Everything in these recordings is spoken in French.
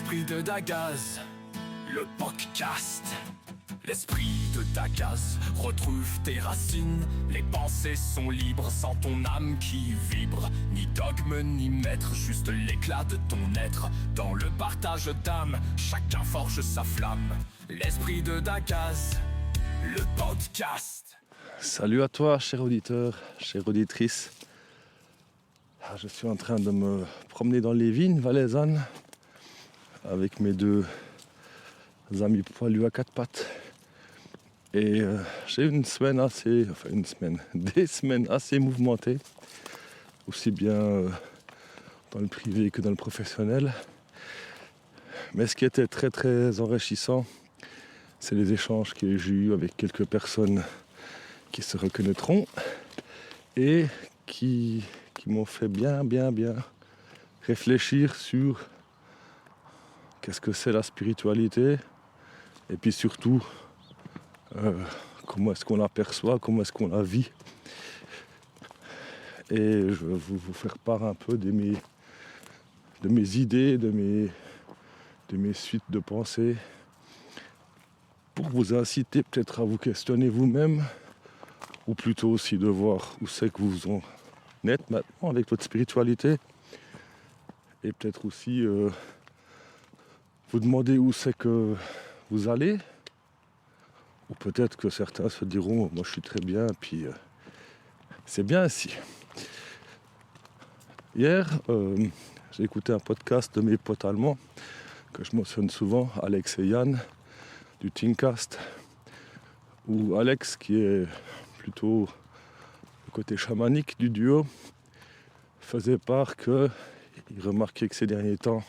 L'esprit de Dagaz, le podcast. L'esprit de Dagaz, retrouve tes racines. Les pensées sont libres sans ton âme qui vibre. Ni dogme ni maître, juste l'éclat de ton être. Dans le partage d'âme, chacun forge sa flamme. L'esprit de Dagaz, le podcast. Salut à toi, cher auditeur, chère auditrice. Je suis en train de me promener dans les vignes valaisannes avec mes deux amis poilus à quatre pattes. Et j'ai eu des semaines assez mouvementées, aussi bien dans le privé que dans le professionnel. Mais ce qui était très très enrichissant, c'est les échanges que j'ai eus avec quelques personnes qui se reconnaîtront et qui m'ont fait bien réfléchir sur qu'est-ce que c'est la spiritualité et puis surtout comment est-ce qu'on la perçoit, comment est-ce qu'on la vit. Et je vais vous faire part un peu de mes idées, de mes suites de pensées pour vous inciter peut-être à vous questionner vous-même ou plutôt aussi de voir où c'est que vous en êtes maintenant avec votre spiritualité et peut-être aussi vous demander où c'est que vous allez, ou peut-être que certains se diront moi je suis très bien puis c'est bien ainsi. Hier j'ai écouté un podcast de mes potes allemands que je mentionne souvent, Alex et Yann du Thinkcast, où Alex, qui est plutôt le côté chamanique du duo, faisait part qu'il remarquait que ces derniers temps,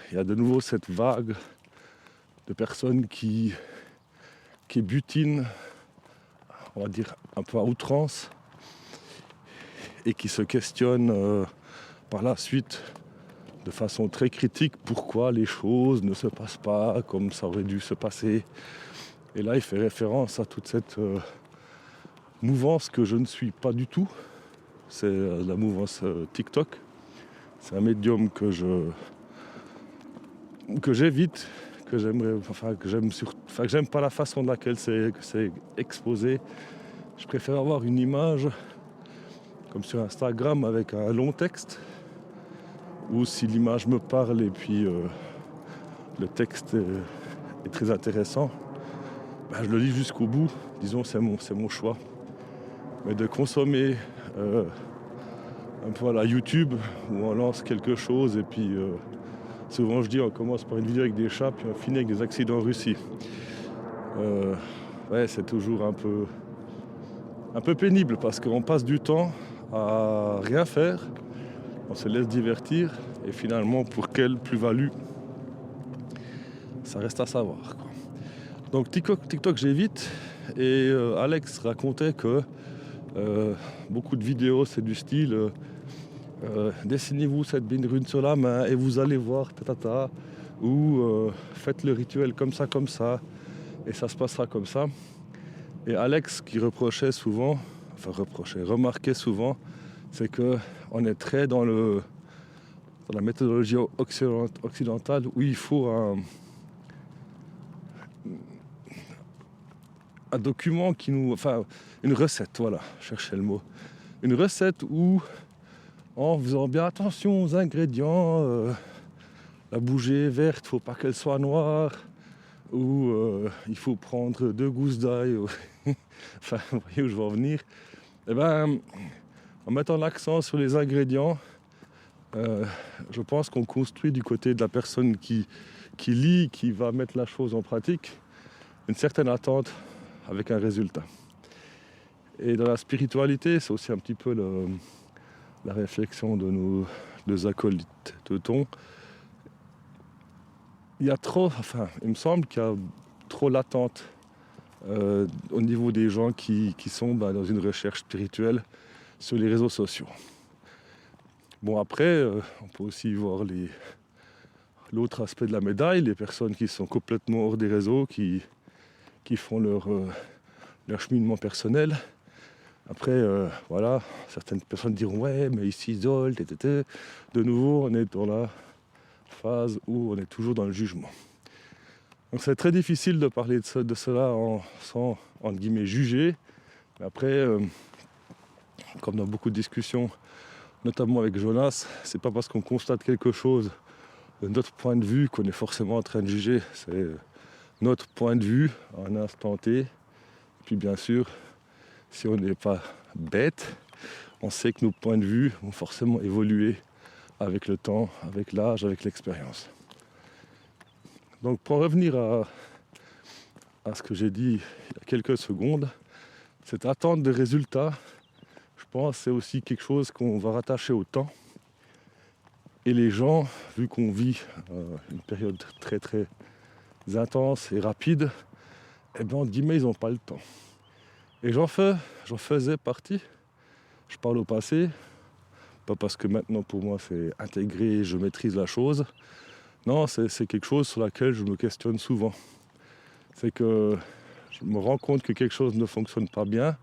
il y a de nouveau cette vague de personnes qui butinent, on va dire un peu à outrance, et qui se questionnent par la suite de façon très critique pourquoi les choses ne se passent pas comme ça aurait dû se passer. Et là, il fait référence à toute cette mouvance que je ne suis pas du tout. C'est la mouvance TikTok. C'est un médium que j'évite, que j'aime pas la façon de laquelle c'est exposé. Je préfère avoir une image comme sur Instagram avec un long texte, ou si l'image me parle et puis le texte est très intéressant, je le lis jusqu'au bout. Disons, c'est mon choix. Mais de consommer un peu à la YouTube où on lance quelque chose et puis souvent je dis on commence par une vidéo avec des chats puis on finit avec des accidents en Russie. C'est toujours un peu pénible parce qu'on passe du temps à rien faire, on se laisse divertir et finalement pour quelle plus-value, ça reste à savoir, quoi. Donc TikTok j'évite et Alex racontait que beaucoup de vidéos c'est du style dessinez-vous cette bine rune sur la main et vous allez voir ou faites le rituel comme ça et ça se passera comme ça. Et Alex qui remarquait souvent, c'est que on est très dans la méthodologie occidentale où il faut un document une recette, voilà, cherchez le mot. Une recette où, en faisant bien attention aux ingrédients, la bougie est verte, faut pas qu'elle soit noire, ou il faut prendre 2 gousses d'ail, vous voyez où je veux en venir. En mettant l'accent sur les ingrédients, je pense qu'on construit du côté de la personne qui lit, qui va mettre la chose en pratique, une certaine attente avec un résultat. Et dans la spiritualité, c'est aussi un petit peu la réflexion de nos deux acolytes teutons. Il me semble qu'il y a trop l'attente au niveau des gens qui sont dans une recherche spirituelle sur les réseaux sociaux. Bon, après, on peut aussi voir l'autre aspect de la médaille, les personnes qui sont complètement hors des réseaux, qui font leur cheminement personnel. Après, certaines personnes diront « ouais, mais ils s'isolent, De nouveau, on est dans phase où on est toujours dans le jugement. Donc c'est très difficile de parler de cela sans, entre guillemets, juger. Mais après, comme dans beaucoup de discussions, notamment avec Jonas, c'est pas parce qu'on constate quelque chose de notre point de vue qu'on est forcément en train de juger. C'est notre point de vue à un instant T. Et puis bien sûr, si on n'est pas bête, on sait que nos points de vue vont forcément évoluer avec le temps, avec l'âge, avec l'expérience. Donc pour revenir à ce que j'ai dit il y a quelques secondes, cette attente de résultats, je pense, c'est aussi quelque chose qu'on va rattacher au temps. Et les gens, vu qu'on vit une période très très intense et rapide, eh bien, entre guillemets, ils n'ont pas le temps. Et j'en faisais partie. Je parle au passé, pas parce que maintenant pour moi c'est intégré, je maîtrise la chose. Non, c'est quelque chose sur laquelle je me questionne souvent. C'est que je me rends compte que quelque chose ne fonctionne pas bien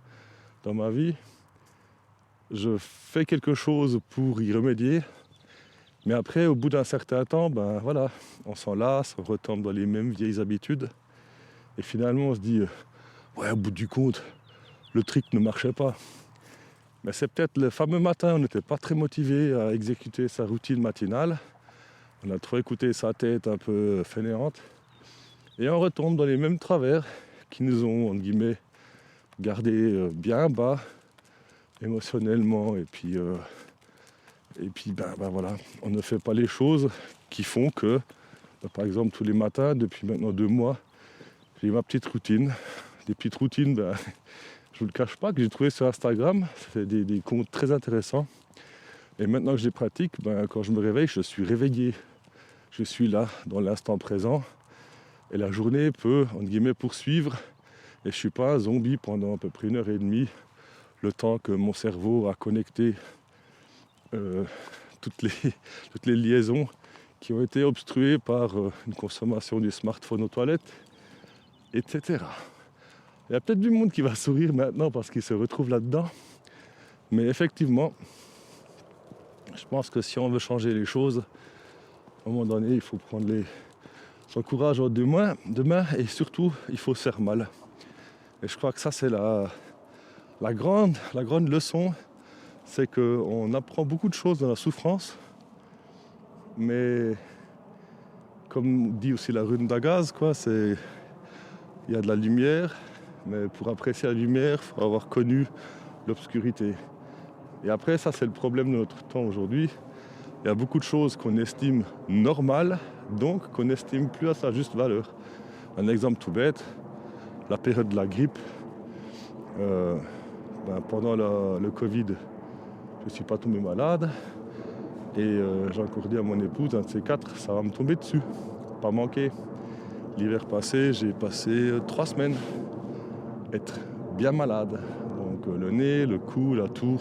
dans ma vie. Je fais quelque chose pour y remédier. Mais après, au bout d'un certain temps, ben voilà, on s'en lasse, on retombe dans les mêmes vieilles habitudes. Et finalement, on se dit, ouais, au bout du compte, le truc ne marchait pas. Mais c'est peut-être le fameux matin, on n'était pas très motivé à exécuter sa routine matinale. On a trop écouté sa tête un peu fainéante. Et on retombe dans les mêmes travers qui nous ont, entre guillemets, gardés bien bas émotionnellement. Et puis voilà, on ne fait pas les choses qui font que, par exemple, tous les matins, depuis maintenant 2 mois, j'ai ma petite routine. Des petites routines, je ne vous le cache pas, que j'ai trouvé sur Instagram. C'est des comptes très intéressants. Et maintenant que je les pratique, quand je me réveille, je suis réveillé. Je suis là, dans l'instant présent. Et la journée peut, entre guillemets, poursuivre. Et je ne suis pas un zombie pendant à peu près 1h30. Le temps que mon cerveau a connecté toutes les liaisons qui ont été obstruées par une consommation du smartphone aux toilettes, etc. Il y a peut-être du monde qui va sourire maintenant parce qu'il se retrouve là-dedans. Mais effectivement, je pense que si on veut changer les choses, à un moment donné, il faut prendre son courage en deux mains et surtout, il faut se faire mal. Et je crois que ça, c'est la grande leçon, c'est qu'on apprend beaucoup de choses dans la souffrance, mais comme dit aussi la rune d'Agaz, il y a de la lumière, mais pour apprécier la lumière, il faut avoir connu l'obscurité. Et après, ça, c'est le problème de notre temps aujourd'hui. Il y a beaucoup de choses qu'on estime normales, donc qu'on n'estime plus à sa juste valeur. Un exemple tout bête, la période de la grippe. Pendant le Covid, je ne suis pas tombé malade. Et j'ai encore dit à mon épouse, un de ces 4, ça va me tomber dessus. Pas manquer. L'hiver passé, j'ai passé 3 semaines être bien malade. Donc le nez, le cou, la toux,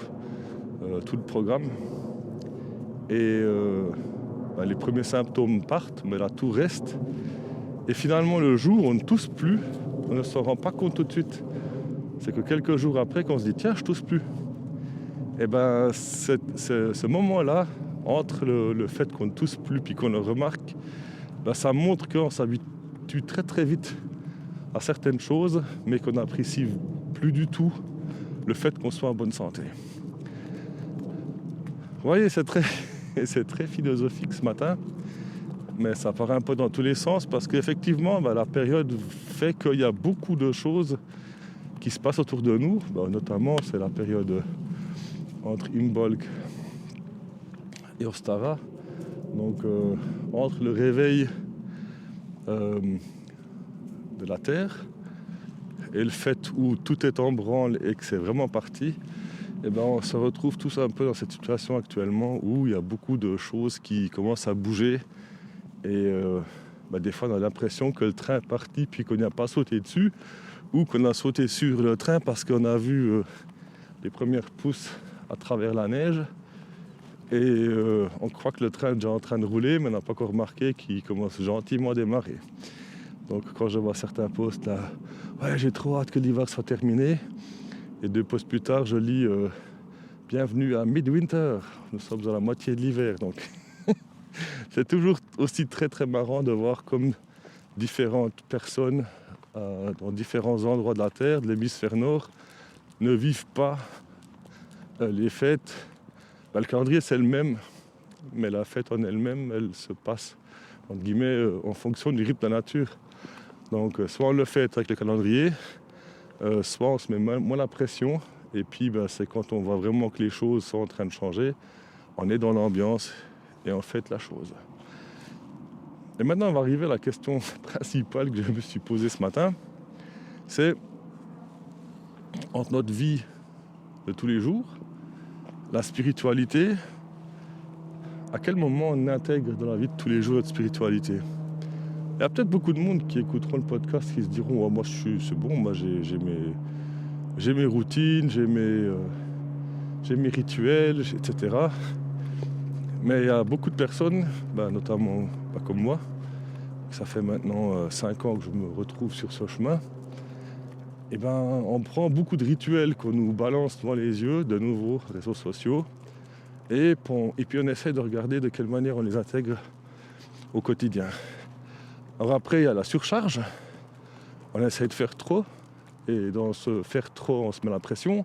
tout le programme. Et les premiers symptômes partent, mais la toux reste. Et finalement, le jour où on ne tousse plus, on ne s'en rend pas compte tout de suite. C'est que quelques jours après, qu'on se dit, tiens, je tousse plus. Et ce moment-là, entre le fait qu'on ne tousse plus puis qu'on le remarque, ça montre qu'on s'habitue très très vite à certaines choses, mais qu'on n'apprécie plus du tout le fait qu'on soit en bonne santé. Vous voyez, c'est très philosophique ce matin, mais ça part un peu dans tous les sens parce qu'effectivement, la période fait qu'il y a beaucoup de choses qui se passent autour de nous. Notamment, c'est la période entre Imbolc et Ostara. Donc, entre le réveil de la Terre et le fait où tout est en branle et que c'est vraiment parti, on se retrouve tous un peu dans cette situation actuellement où il y a beaucoup de choses qui commencent à bouger et des fois on a l'impression que le train est parti puis qu'on n'y a pas sauté dessus ou qu'on a sauté sur le train parce qu'on a vu les premières pousses à travers la neige et on croit que le train est déjà en train de rouler mais on n'a pas encore remarqué qu'il commence gentiment à démarrer. Donc quand je vois certains posts là, ouais, j'ai trop hâte que l'hiver soit terminé. Et 2 posts plus tard, je lis bienvenue à Midwinter. Nous sommes à la moitié de l'hiver, donc c'est toujours aussi très très marrant de voir comme différentes personnes dans différents endroits de la Terre, de l'hémisphère nord, ne vivent pas les fêtes. Le calendrier c'est le même, mais la fête en elle-même, elle se passe entre guillemets en fonction du rythme de la nature. Donc soit on le fait avec le calendrier, soit on se met moins la pression, et puis c'est quand on voit vraiment que les choses sont en train de changer, on est dans l'ambiance et on fête la chose. Et maintenant on va arriver à la question principale que je me suis posée ce matin, c'est entre notre vie de tous les jours, la spiritualité, à quel moment on intègre dans la vie de tous les jours notre spiritualité. Il y a peut-être beaucoup de monde qui écouteront le podcast qui se diront moi c'est bon, moi j'ai mes routines, j'ai mes rituels, etc. Mais il y a beaucoup de personnes, notamment pas comme moi, ça fait maintenant 5 ans que je me retrouve sur ce chemin, et on prend beaucoup de rituels qu'on nous balance devant les yeux, de nouveaux réseaux sociaux, et puis on essaie de regarder de quelle manière on les intègre au quotidien. Alors après, il y a la surcharge, on essaie de faire trop, et dans ce faire trop, on se met la pression,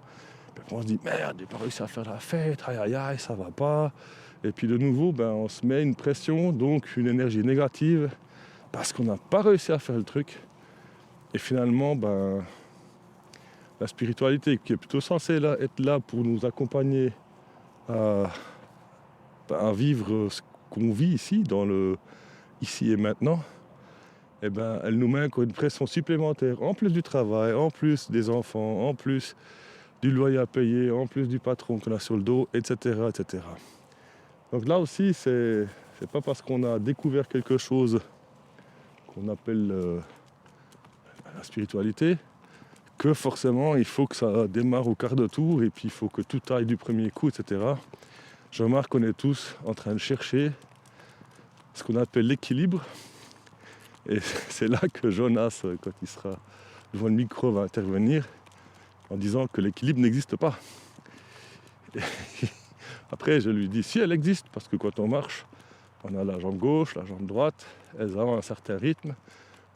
puis on se dit merde, j'ai pas réussi à faire la fête, aïe aïe aïe, ça va pas. Et puis de nouveau, on se met une pression, donc une énergie négative, parce qu'on n'a pas réussi à faire le truc. Et finalement, la spiritualité qui est plutôt censée être là pour nous accompagner à vivre ce qu'on vit ici, dans le ici et maintenant, elle nous met encore une pression supplémentaire, en plus du travail, en plus des enfants, en plus du loyer à payer, en plus du patron qu'on a sur le dos, etc. etc. Donc là aussi, c'est pas parce qu'on a découvert quelque chose qu'on appelle la spiritualité que forcément il faut que ça démarre au quart de tour et puis il faut que tout aille du premier coup, etc. Je remarque qu'on est tous en train de chercher ce qu'on appelle l'équilibre. Et c'est là que Jonas, quand il sera devant le micro, va intervenir en disant que l'équilibre n'existe pas. Et après, je lui dis si elle existe, parce que quand on marche, on a la jambe gauche, la jambe droite, elles ont un certain rythme,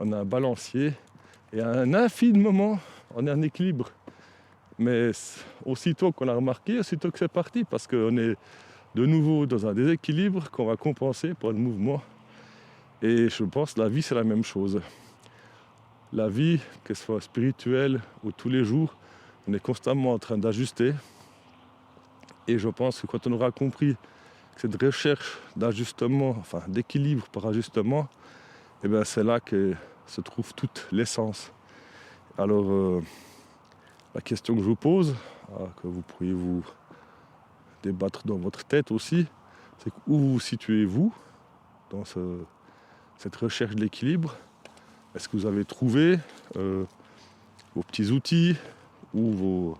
on a un balancier, et à un infime moment, on est en équilibre. Mais aussitôt qu'on l'a remarqué, aussitôt que c'est parti, parce qu'on est de nouveau dans un déséquilibre qu'on va compenser par le mouvement. Et je pense que la vie, c'est la même chose. La vie, que ce soit spirituelle ou tous les jours, on est constamment en train d'ajuster. Et je pense que quand on aura compris que cette recherche d'ajustement, enfin d'équilibre par ajustement, c'est là que se trouve toute l'essence. Alors, la question que je vous pose, que vous pourriez vous débattre dans votre tête aussi, c'est où vous situez-vous dans cette recherche de l'équilibre. Est-ce que vous avez trouvé vos petits outils ou vos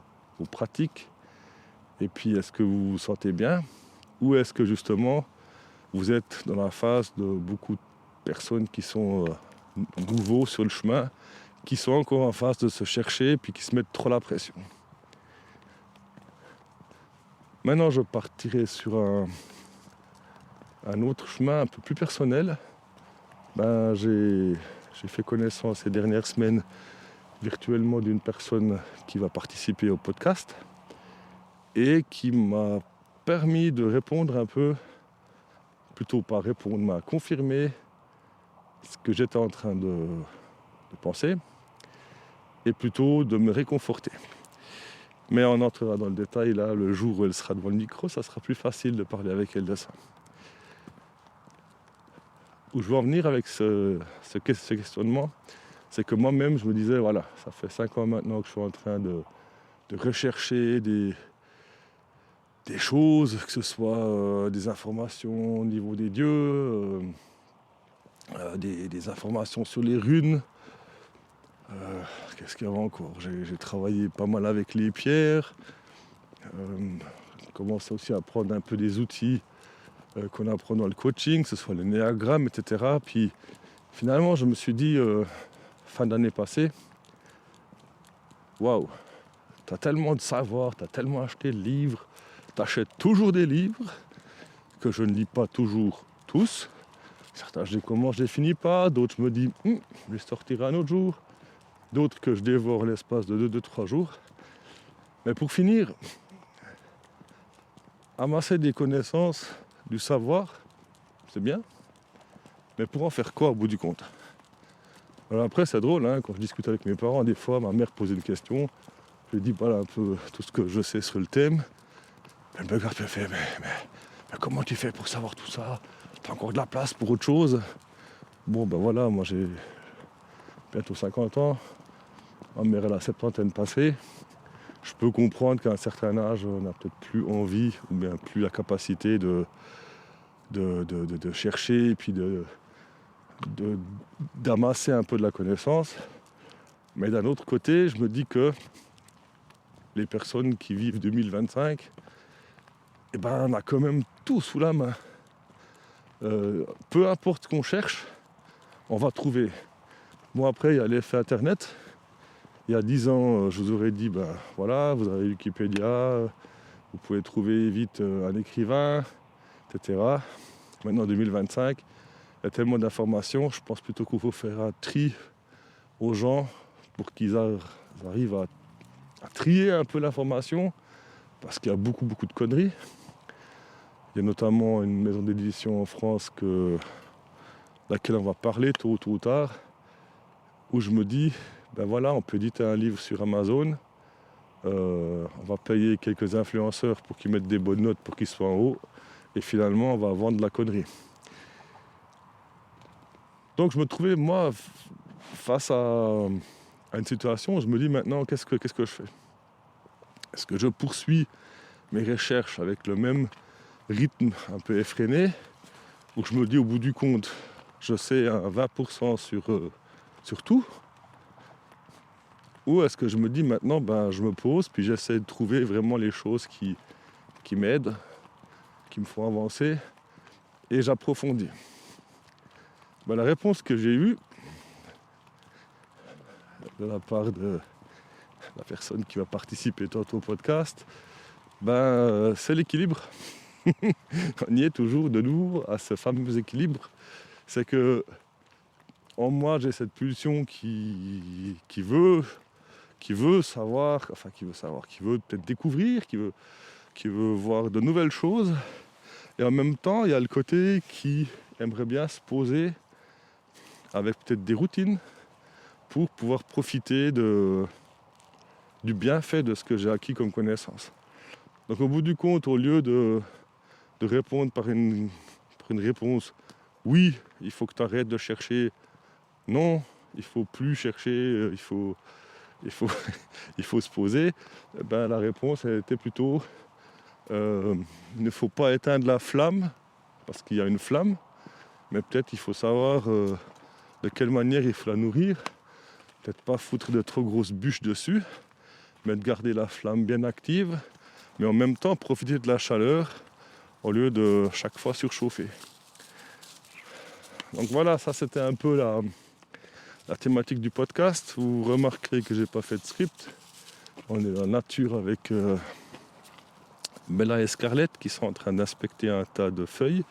pratiques? Et puis est-ce que vous vous sentez bien? Ou est-ce que justement vous êtes dans la phase de beaucoup de personnes qui sont nouveaux sur le chemin, qui sont encore en phase de se chercher et puis qui se mettent trop la pression? Maintenant je partirai sur un autre chemin un peu plus personnel. J'ai fait connaissance ces dernières semaines virtuellement d'une personne qui va participer au podcast et qui m'a permis de répondre un peu, plutôt pas répondre, m'a confirmé ce que j'étais en train de penser et plutôt de me réconforter. Mais on entrera dans le détail là, le jour où elle sera devant le micro, ça sera plus facile de parler avec elle de ça. Où je veux en venir avec ce questionnement, c'est que moi-même je me disais, voilà, ça fait 5 ans maintenant que je suis en train de rechercher des choses, que ce soit des informations au niveau des dieux, des informations sur les runes. Qu'est-ce qu'il y avait encore? J'ai travaillé pas mal avec les pierres, commencé aussi à apprendre un peu des outils qu'on apprend dans le coaching, que ce soit le néagramme, etc. Puis finalement, je me suis dit, fin d'année passée, waouh, t'as tellement de savoir, t'as tellement acheté de livres, t'achètes toujours des livres, que je ne lis pas toujours tous, Certains, je les commence, je les finis pas. D'autres, je me dis, je les sortirai un autre jour. D'autres que je dévore l'espace de 2-3 jours. Mais pour finir, amasser des connaissances, du savoir, c'est bien. Mais pour en faire quoi au bout du compte? Alors après, c'est drôle, hein, quand je discute avec mes parents, des fois, ma mère posait une question. Je lui dis voilà un peu tout ce que je sais sur le thème. Elle me regarde et fait mais comment tu fais pour savoir tout ça? T'as encore de la place pour autre chose? Bon ben voilà, moi j'ai bientôt 50 ans. Ma mère elle a 70 passée. Je peux comprendre qu'à un certain âge, on n'a peut-être plus envie ou bien plus la capacité de chercher et puis d'amasser un peu de la connaissance. Mais d'un autre côté, je me dis que les personnes qui vivent 2025, eh ben, on a quand même tout sous la main. Peu importe ce qu'on cherche, on va trouver. Bon, après, il y a l'effet Internet. Il y a 10 ans, je vous aurais dit, ben voilà, vous avez Wikipédia, vous pouvez trouver vite un écrivain, etc. Maintenant, en 2025, il y a tellement d'informations, je pense plutôt qu'il faut faire un tri aux gens pour qu'ils arrivent à trier un peu l'information, parce qu'il y a beaucoup de conneries. Il y a notamment une maison d'édition en France laquelle on va parler tôt ou tard, où je me dis, ben voilà, on peut éditer un livre sur Amazon, on va payer quelques influenceurs pour qu'ils mettent des bonnes notes pour qu'ils soient en haut, et finalement on va vendre de la connerie. Donc je me trouvais moi face à une situation où je me dis maintenant qu'est-ce que je fais? Est-ce que je poursuis mes recherches avec le même rythme un peu effréné, où je me dis au bout du compte je sais un 20% sur tout? Ou est-ce que je me dis maintenant, je me pose, puis j'essaie de trouver vraiment les choses qui m'aident, qui me font avancer, et j'approfondis. La réponse que j'ai eue de la part de la personne qui va participer tantôt au podcast, c'est l'équilibre. On y est toujours de nouveau à ce fameux équilibre. C'est que en moi j'ai cette pulsion qui veut savoir, qui veut peut-être découvrir, qui veut voir de nouvelles choses. Et en même temps, il y a le côté qui aimerait bien se poser avec peut-être des routines pour pouvoir profiter du bienfait de ce que j'ai acquis comme connaissance. Donc au bout du compte, au lieu de répondre par une réponse « oui, il faut que tu arrêtes de chercher », non, il faut plus chercher, il faut se poser, la réponse elle était plutôt il ne faut pas éteindre la flamme parce qu'il y a une flamme, mais peut-être il faut savoir de quelle manière il faut la nourrir, peut-être pas foutre de trop grosses bûches dessus, mais de garder la flamme bien active, mais en même temps profiter de la chaleur au lieu de chaque fois surchauffer. Donc voilà, ça c'était un peu la thématique du podcast. Vous remarquerez que j'ai pas fait de script. On est en nature avec Bella et Scarlett qui sont en train d'inspecter un tas de feuilles.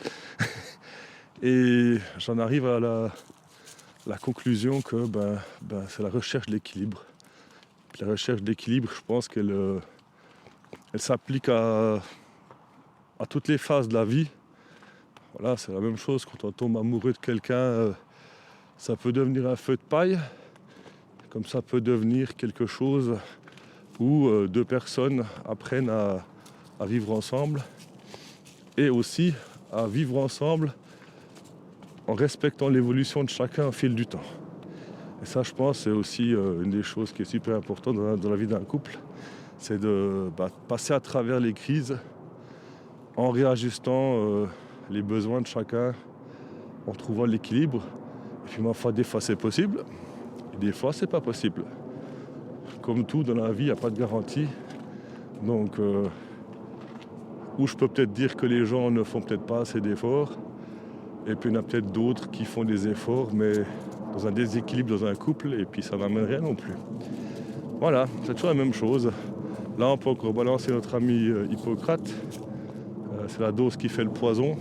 Et j'en arrive à la conclusion que c'est la recherche de l'équilibre. Puis la recherche d'équilibre, je pense qu'elle s'applique à toutes les phases de la vie. Voilà, c'est la même chose quand on tombe amoureux de quelqu'un, ça peut devenir un feu de paille, comme ça peut devenir quelque chose où deux personnes apprennent à vivre ensemble et aussi à vivre ensemble en respectant l'évolution de chacun au fil du temps. Et ça, je pense, c'est aussi une des choses qui est super importante dans la vie d'un couple, c'est de passer à travers les crises en réajustant les besoins de chacun, en trouvant l'équilibre. Et puis ma foi, des fois c'est possible, et des fois c'est pas possible. Comme tout dans la vie, il n'y a pas de garantie. Donc, où je peux peut-être dire que les gens ne font peut-être pas assez d'efforts, et puis il y en a peut-être d'autres qui font des efforts, mais dans un déséquilibre dans un couple, et puis ça n'amène rien non plus. Voilà, c'est toujours la même chose. Là, on peut encore balancer notre ami Hippocrate. C'est la dose qui fait le poison.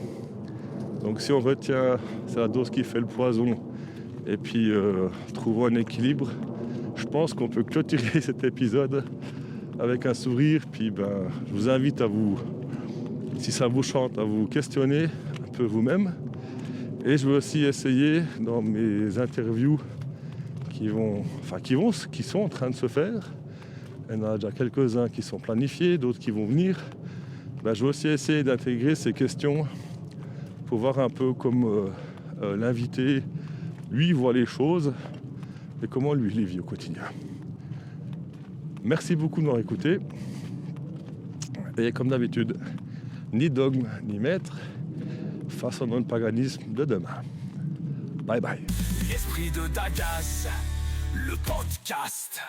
Donc si on retient, c'est la dose qui fait le poison, et puis trouvons un équilibre, je pense qu'on peut clôturer cet épisode avec un sourire. Puis je vous invite à vous, si ça vous chante, à vous questionner un peu vous-même. Et je vais aussi essayer dans mes interviews qui sont en train de se faire. Il y en a déjà quelques-uns qui sont planifiés, d'autres qui vont venir. Je vais aussi essayer d'intégrer ces questions pour voir un peu comme l'invité, lui, voit les choses et comment lui les vit au quotidien. Merci beaucoup de m'avoir écouté. Et comme d'habitude, ni dogme ni maître, façonnons le paganisme de demain. Bye bye. L'esprit de Dagas, le podcast.